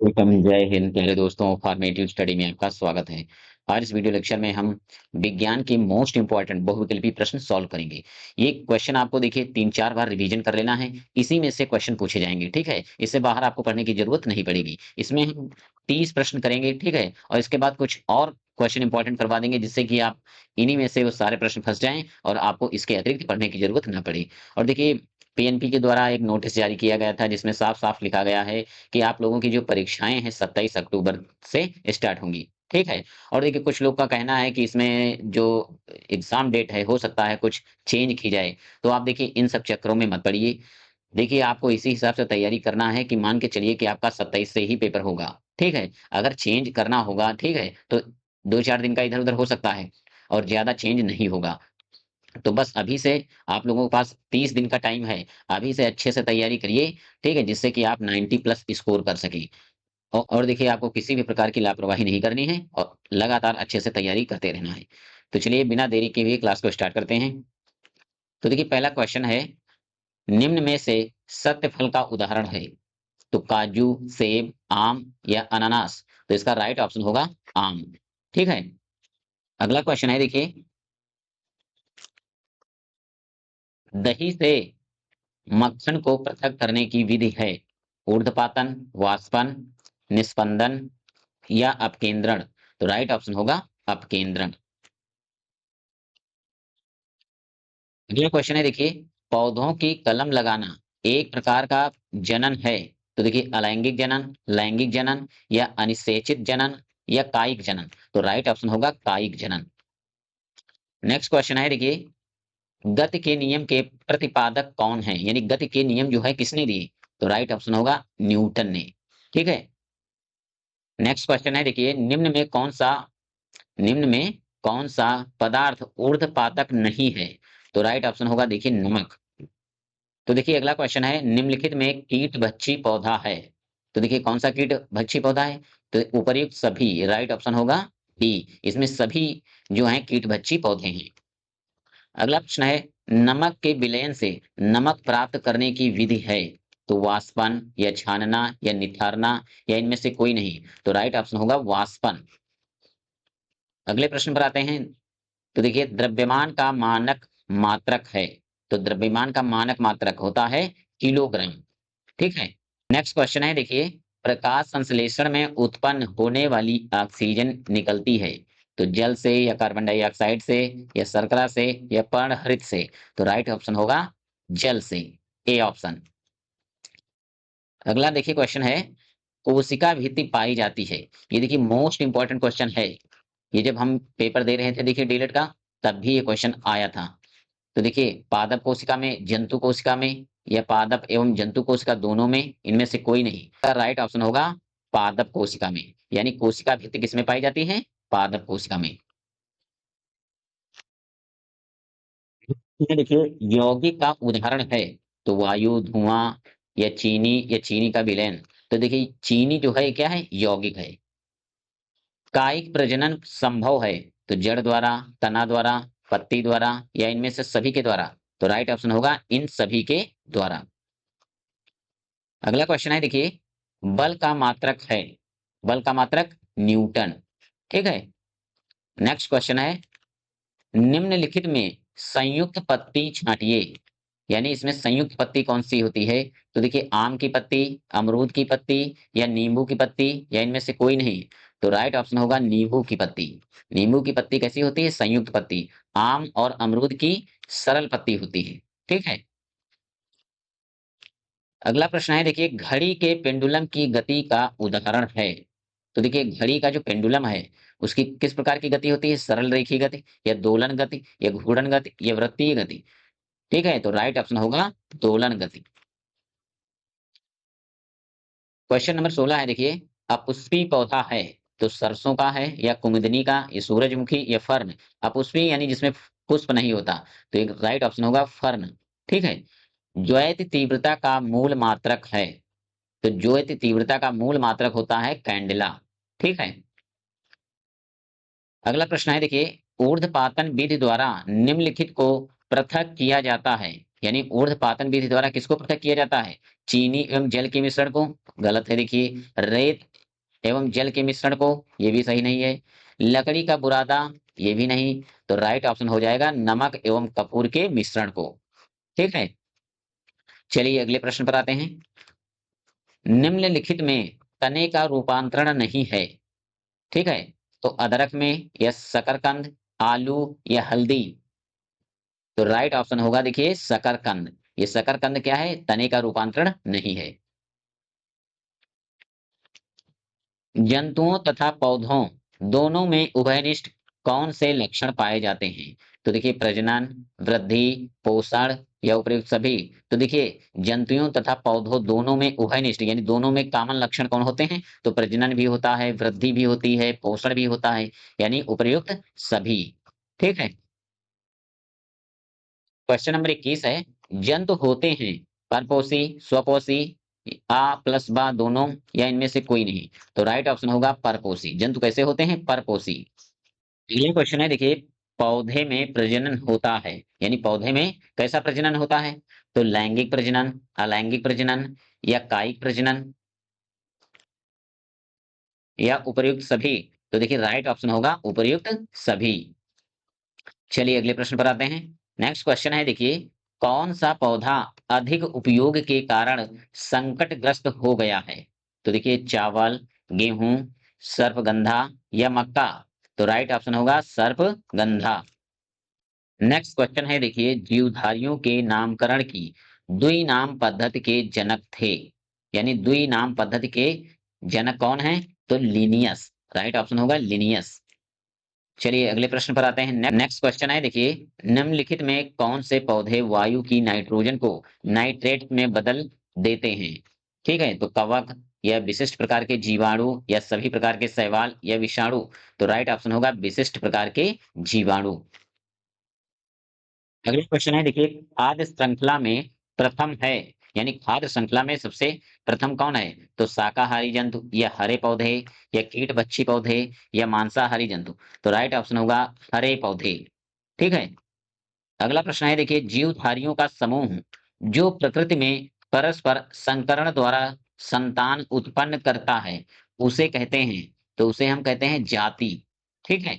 Welcome, जय हिंद प्यारे दोस्तों। फॉर्मेटिव स्टडी में आपका स्वागत है। आज इस वीडियो लेक्चर में हम विज्ञान के मोस्ट इंपॉर्टेंट बहुविकल्पी प्रश्न सॉल्व करेंगे। ये क्वेश्चन आपको देखिए 3-4 बार रिवीजन कर लेना है। इसी में से क्वेश्चन पूछे जाएंगे, ठीक है। इससे बाहर आपको पढ़ने की जरूरत नहीं पड़ेगी। इसमें हम 30 प्रश्न करेंगे, ठीक है। और इसके बाद कुछ और क्वेश्चन इंपॉर्टेंट करवा देंगे, जिससे कि आप इन्हीं में से वो सारे प्रश्न फंस जाएं और आपको इसके अतिरिक्त पढ़ने की जरूरत ना पड़े। और देखिए, पीएनपी के द्वारा एक नोटिस जारी किया गया था, जिसमें साफ साफ लिखा गया है कि आप लोगों की जो परीक्षाएं हैं 27 अक्टूबर से स्टार्ट होंगी, ठीक है। और देखिए, कुछ लोग का कहना है कि इसमें जो एग्जाम डेट है हो सकता है कुछ चेंज की जाए। तो आप देखिए, इन सब चक्करों में मत पड़िए। देखिए, आपको इसी हिसाब से तैयारी करना है कि मान के चलिए कि आपका 27 से ही पेपर होगा, ठीक है। अगर चेंज करना होगा, ठीक है, तो 2-4 दिन का इधर उधर हो सकता है और ज्यादा चेंज नहीं होगा। तो बस अभी से आप लोगों के पास 30 दिन का टाइम है। अभी से अच्छे से तैयारी करिए, ठीक है, जिससे कि आप 90 प्लस स्कोर कर सकें। और देखिए, आपको किसी भी प्रकार की लापरवाही नहीं करनी है और लगातार अच्छे से तैयारी करते रहना है। तो चलिए, बिना देरी के हुए क्लास को स्टार्ट करते हैं। तो देखिए, पहला क्वेश्चन है, निम्न में से सत्य फल का उदाहरण है। तो काजू, सेब, आम या अनानास। तो इसका राइट ऑप्शन होगा आम, ठीक है। अगला क्वेश्चन है, देखिए, दही से मक्खन को पृथक करने की विधि है। ऊर्ध्वपातन, वाष्पन, निस्पंदन या अपकेंद्रण। तो राइट ऑप्शन होगा अपकेंद्रण। अगला क्वेश्चन है, देखिए, पौधों की कलम लगाना एक प्रकार का जनन है। तो देखिए, अलैंगिक जनन, लैंगिक जनन या अनिषेचित जनन या कायिक जनन। तो राइट ऑप्शन होगा कायिक जनन। नेक्स्ट क्वेश्चन है, देखिए, गति के नियम के प्रतिपादक कौन है, यानी गति के नियम जो है किसने दिए। तो राइट ऑप्शन होगा न्यूटन ने, ठीक है। नेक्स्ट क्वेश्चन है, देखिए, निम्न में कौन सा पदार्थ ऊर्ध्वपातक नहीं है। तो राइट ऑप्शन होगा, देखिए, नमक। तो देखिए, अगला क्वेश्चन है, निम्नलिखित में कीट भक्षी पौधा है। तो देखिए, कौन सा कीट भक्षी पौधा है। तो उपर्युक्त सभी, राइट ऑप्शन होगा डी। इसमें सभी जो हैं कीट भक्षी पौधे हैं। अगला प्रश्न है, नमक के विलयन से नमक प्राप्त करने की विधि है। तो वाष्पन या छानना या निथारना या इनमें से कोई नहीं। तो राइट ऑप्शन होगा वाष्पन। अगले प्रश्न पर आते हैं। तो देखिए, द्रव्यमान का मानक मात्रक है। तो द्रव्यमान का मानक मात्रक होता है किलोग्राम, ठीक है। नेक्स्ट क्वेश्चन है, देखिए, प्रकाश संश्लेषण में उत्पन्न होने वाली ऑक्सीजन निकलती है। तो जल से या कार्बन डाइऑक्साइड से या शर्करा से या पर्णहरित से। तो राइट ऑप्शन होगा जल से, ए ऑप्शन। अगला देखिए, क्वेश्चन है, कोशिका भित्ति पाई जाती है। ये देखिए, मोस्ट इंपॉर्टेंट क्वेश्चन है। ये जब हम पेपर दे रहे थे, देखिए, डीएलएड का, तब भी ये क्वेश्चन आया था। तो देखिए, पादप कोशिका में, जंतु कोशिका में या पादप एवं जंतु कोशिका दोनों में, इनमें से कोई नहीं। राइट ऑप्शन होगा पादप कोशिका में, यानी कोशिका भित्ति किसमें पाई जाती है, पादप कोशिका में। ये देखिए, यौगिक का उदाहरण है। तो वायु, धुआं या चीनी का विलयन। तो देखिए, चीनी जो है क्या है, यौगिक है। कायिक प्रजनन संभव है। तो जड़ द्वारा, तना द्वारा, पत्ती द्वारा या इनमें से सभी के द्वारा। तो राइट ऑप्शन होगा इन सभी के द्वारा। अगला क्वेश्चन है, देखिए, बल का मात्रक है। बल का मात्रक न्यूटन, ठीक है। नेक्स्ट क्वेश्चन है, निम्नलिखित में संयुक्त पत्ती छांटिए। यानी इसमें संयुक्त पत्ती कौन सी होती है। तो देखिए, आम की पत्ती, अमरूद की पत्ती या नींबू की पत्ती या इनमें से कोई नहीं। तो राइट ऑप्शन होगा नींबू की पत्ती। नींबू की पत्ती कैसी होती है, संयुक्त पत्ती। आम और अमरूद की सरल पत्ती होती है, ठीक है। अगला प्रश्न है, देखिए, घड़ी के पेंडुलम की गति का उदाहरण है। तो देखिए, घड़ी का जो पेंडुलम है, उसकी किस प्रकार की गति होती है, सरल रेखीय गति या दोलन गति या घूर्णन गति या वृत्तीय गति। ठीक है, तो राइट ऑप्शन होगा दोलन गति। क्वेश्चन नंबर 16 है, देखिए, अपुष्पी पौधा है। तो सरसों का है या कुमुदनी का या सूरजमुखी या फर्न। अपुष्पी यानी जिसमें पुष्प नहीं होता। तो एक राइट ऑप्शन होगा फर्न, ठीक है। ज्वैत तीव्रता का मूल मात्रक है। तो ज्योत तीव्रता का मूल मात्रक होता है कैंडेला, ठीक है। अगला प्रश्न है, देखिए, ऊर्ध्वपातन विधि द्वारा निम्नलिखित को पृथक किया जाता है। यानी ऊर्ध्वपातन विधि द्वारा किसको पृथक किया जाता है, चीनी एवं जल के मिश्रण को। गलत है, देखिए, रेत एवं जल के मिश्रण को, ये भी सही नहीं है। लकड़ी का बुरादा, ये भी नहीं। तो राइट ऑप्शन हो जाएगा नमक एवं कपूर के मिश्रण को। ठीक है, चलिए अगले प्रश्न पर आते हैं। निम्नलिखित में तने का रूपांतरण नहीं है। ठीक है, तो अदरक में या शकरकंद, आलू या हल्दी। तो राइट ऑप्शन होगा देखिए शकरकंद। ये शकरकंद क्या है, तने का रूपांतरण नहीं है। जंतुओं तथा पौधों दोनों में उभयनिष्ठ कौन से लक्षण पाए जाते हैं? तो देखिए प्रजनन, वृद्धि, पोषण या उपयुक्त सभी। तो देखिए जंतुओं तथा पौधों दोनों में उभयनिष्ठ यानी दोनों में कॉमन लक्षण कौन होते हैं? तो प्रजनन भी होता है, वृद्धि भी होती है, पोषण भी होता है, यानी उपयुक्त सभी। ठीक है, क्वेश्चन नंबर 21 है, जंतु होते हैं परपोषी, स्वपोषी, आ प्लस बा दोनों या इनमें से कोई नहीं। तो राइट ऑप्शन होगा परपोषी। जंतु कैसे होते हैं? परपोषी। अगले क्वेश्चन है देखिए, पौधे में प्रजनन होता है यानी पौधे में कैसा प्रजनन होता है? तो लैंगिक प्रजनन, अलैंगिक प्रजनन या कायिक प्रजनन या उपर्युक्त सभी। तो देखिए राइट ऑप्शन होगा उपर्युक्त सभी। चलिए अगले प्रश्न पर आते हैं। नेक्स्ट क्वेश्चन है देखिए, कौन सा पौधा अधिक उपयोग के कारण संकटग्रस्त हो गया है? तो देखिए चावल, गेहूं, सर्पगंधा या मक्का। तो राइट ऑप्शन होगा सर्पगंधा। नेक्स्ट क्वेश्चन है देखिए, जीवधारियों के नामकरण की द्विनाम पद्धति के जनक थे, यानी द्विनाम पद्धति के जनक कौन है? तो लिनियस। राइट ऑप्शन होगा लिनियस। चलिए अगले प्रश्न पर आते हैं। नेक्स्ट क्वेश्चन है देखिए, निम्नलिखित में कौन से पौधे वायु की नाइट्रोजन को नाइट्रेट में बदल देते हैं? ठीक है, तो कवक या विशिष्ट प्रकार के जीवाणु या सभी प्रकार के शैवाल या विषाणु। तो राइट ऑप्शन होगा विशिष्ट प्रकार के जीवाणु। अगले क्वेश्चन है देखिए, खाद्य श्रृंखला में प्रथम है यानी खाद्य श्रृंखला में सबसे प्रथम कौन है? तो शाकाहारी जंतु या हरे पौधे या कीट भक्षी पौधे या मांसाहारी जंतु। तो राइट ऑप्शन होगा हरे पौधे। ठीक है, अगला प्रश्न है देखिए, जीवधारियों का समूह जो प्रकृति में परस्पर संकरण द्वारा संतान उत्पन्न करता है उसे कहते हैं, तो उसे हम कहते हैं जाति। ठीक है,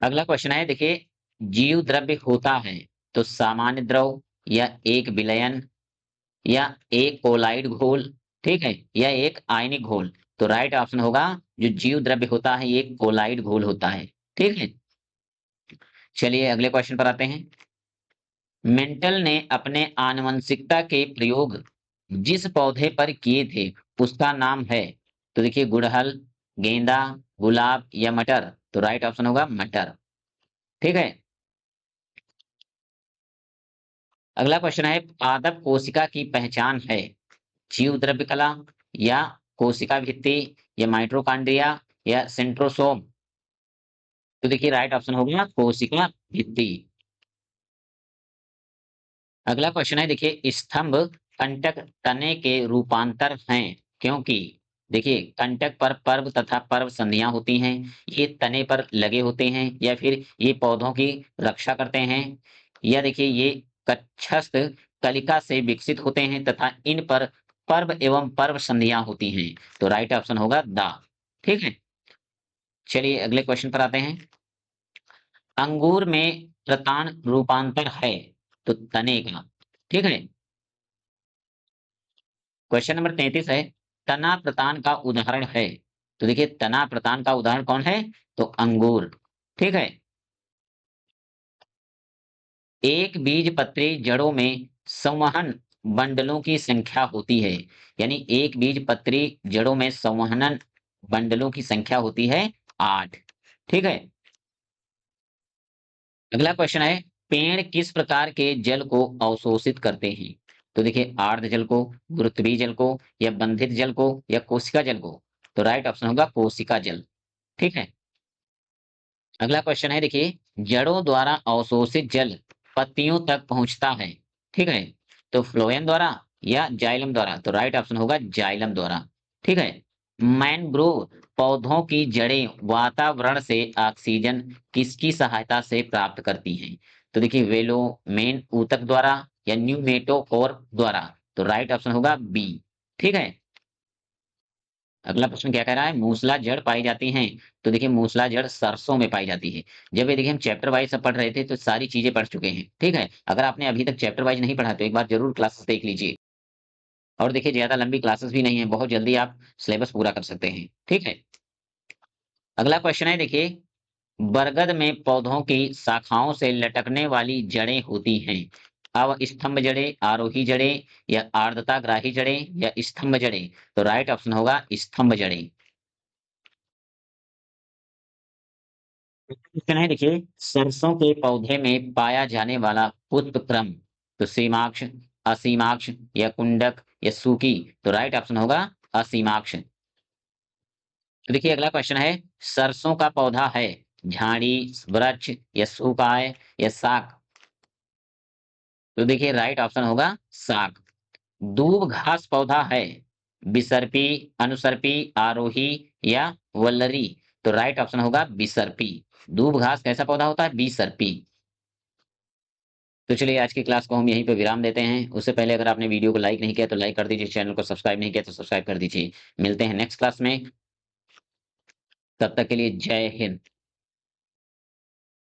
अगला क्वेश्चन है देखिए, जीव द्रव्य होता है तो सामान्य द्रव या एक विलयन या एक कोलाइड घोल। ठीक है, या एक आयनिक घोल। तो राइट ऑप्शन होगा जो जीव द्रव्य होता है ये कोलाइड घोल होता है। ठीक है, चलिए अगले क्वेश्चन पर आते हैं। मेंटल ने अपने आनुवंशिकता के प्रयोग जिस पौधे पर किए थे उसका नाम है? तो देखिए गुड़हल, गेंदा, गुलाब या मटर। तो राइट ऑप्शन होगा मटर। ठीक है, अगला क्वेश्चन है, पादप कोशिका की पहचान है जीव द्रव्य कला या कोशिका भित्ति या माइटोकॉन्ड्रिया या सेंट्रोसोम। तो देखिए राइट ऑप्शन होगा कोशिका भित्ति। अगला क्वेश्चन है देखिए, स्तंभ कंटक तने के रूपांतर हैं क्योंकि देखिए कंटक पर पर्व तथा पर्व संधियां होती हैं, ये तने पर लगे होते हैं या फिर ये पौधों की रक्षा करते हैं, या देखिए ये कक्षस्थ कलिका से विकसित होते हैं तथा इन पर पर्व एवं पर्व संधियां होती हैं। तो राइट ऑप्शन होगा दा। ठीक है, चलिए अगले क्वेश्चन पर आते हैं। अंगूर में प्रतान रूपांतर है तो तने का। ठीक है, क्वेश्चन नंबर 33 है, तना प्रतान का उदाहरण है। तो देखिए तना प्रतान का उदाहरण कौन है? तो अंगूर। ठीक है, एक बीज पत्री जड़ों में संवहन बंडलों की संख्या होती है, यानी एक बीज पत्री जड़ों में संवहन बंडलों की संख्या होती है 8। ठीक है, अगला क्वेश्चन है, पेड़ किस प्रकार के जल को अवशोषित करते हैं? तो देखिए आर्द्र जल को, गुरुत्वीय जल को या बंधित जल को या कोशिका जल को। तो राइट ऑप्शन होगा कोशिका जल। ठीक है, अगला क्वेश्चन है देखिए, जड़ों द्वारा अवशोषित जल पत्तियों तक पहुंचता है। ठीक है, तो फ्लोएम द्वारा या जाइलम द्वारा। तो राइट ऑप्शन होगा जाइलम द्वारा। ठीक है, मैनग्रोव पौधों की जड़ें वातावरण से ऑक्सीजन किसकी सहायता से प्राप्त करती हैं? तो देखिए वेलोमेन ऊतक द्वारा या न्यूमेटोफोर द्वारा। तो राइट ऑप्शन होगा बी। ठीक है, अगला प्रश्न क्या कह रहा है, मूसला जड़ पाई जाती हैं। तो देखिए मूसला जड़ सरसों में पाई जाती है। जब ये देखिए हम चैप्टर वाइज सब पढ़ रहे थे तो सारी चीजें पढ़ चुके हैं, ठीक है। अगर आपने अभी तक चैप्टर वाइज नहीं पढ़ा तो एक बार जरूर क्लासेस देख लीजिए। और देखिए ज्यादा लंबी क्लासेस भी नहीं है, बहुत जल्दी आप सिलेबस पूरा कर सकते हैं, ठीक है। अगला क्वेश्चन है देखिए, बरगद में पौधों की शाखाओं से लटकने वाली जड़ें होती हैं। अब स्तंभ जड़ें, आरोही जड़ें, या आर्द्रताग्राही जड़ें, या स्तंभ जड़ें। तो राइट ऑप्शन होगा स्तंभ जड़ें। क्वेश्चन है देखिए, सरसों के पौधे में पाया जाने वाला पुष्प क्रम। तो सीमाक्ष, असीमाक्ष, या कुंडक, या सूकी। तो राइट ऑप्शन होगा असीमाक्ष। तो देखिए अगला क्वेश्चन है, सरसों का पौधा है झाड़ी, वृक्ष, या सूखाए, या साग। तो देखिए राइट ऑप्शन होगा साग। दूब घास पौधा है बिसर्पी, अनुसर्पी, आरोही, या वल्लरी। तो राइट ऑप्शन होगा बिसर्पी। दूब घास कैसा पौधा होता है, बिसर्पी। तो चलिए आज की क्लास को हम यहीं पे विराम देते हैं। उससे पहले अगर आपने वीडियो को लाइक नहीं किया तो लाइक कर दीजिए, चैनल को सब्सक्राइब नहीं किया तो सब्सक्राइब कर दीजिए। मिलते हैं नेक्स्ट क्लास में, तब तक के लिए जय हिंद।